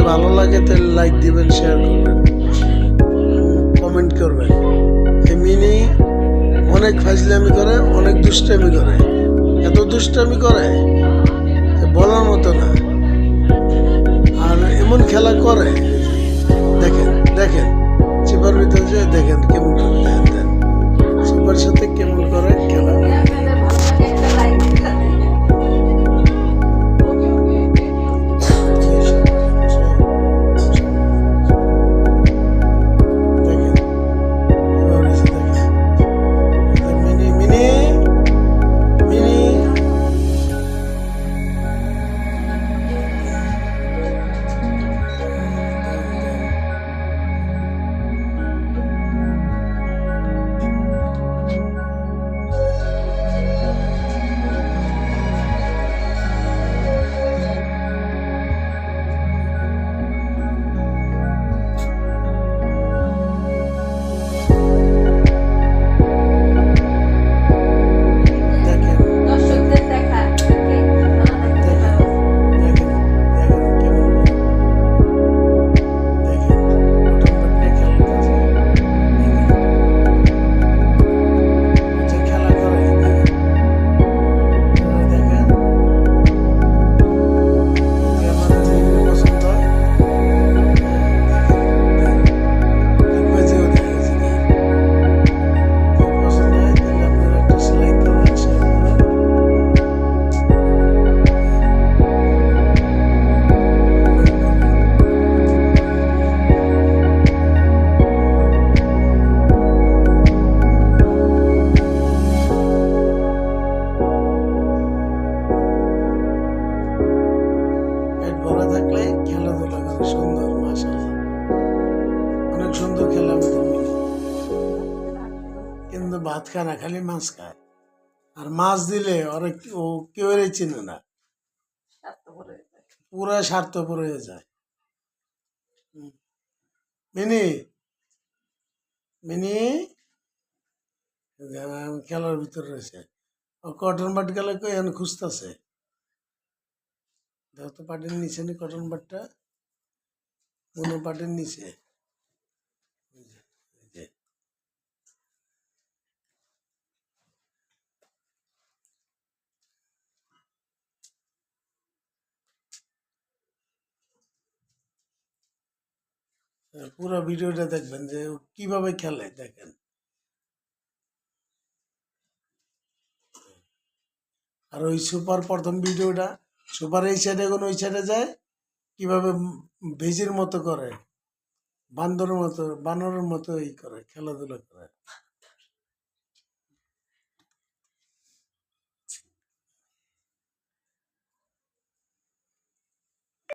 ভালো লাগে তাহলে লাইক দিবেন, শেয়ার করবেন, কমেন্ট করবেন। এই মিনি অনেক ফাজলামি করে, অনেক দুষ্টামি করে, এত দুষ্টামি করে যে বলার মতো না। আর এমন খেলা করে, দেখেন দেখেন চিপার ভিতরে যে দেখেন কেমন করে, দেখেন চিপার সাথে কেমন করে খেলা। বলা থাকলে খেলাধুলা করে সুন্দর, মাশাআল্লাহ অনেক সুন্দর খেলা আমাদের মিলে। কিন্তু ভাত খায় না, খালি মাছ খায়। আর মাছ দিলে ওরা ও কেউ চিনে না, পুরা স্বার্থপর হয়ে যায়। মিনি মিনি খেলার ভিতরে রয়েছে, ও কটন বাট গেলে কই এখন খুঁজতেছে। দেখো তো পাটির নিচে নি কটন বাটটা, কোনো পাটির নিচে। পুরো ভিডিওটা দেখবেন যে ও কিভাবে খেলে, দেখেন। আর ওই সুপার প্রথম ভিডিওটা, সুপার এই সাইডে এখন ওই সাইডে যায়, কিভাবে ভেজির মতো করে, বান্দরের মতো, বানরের মতো এই করে, খেলাধুলা করে।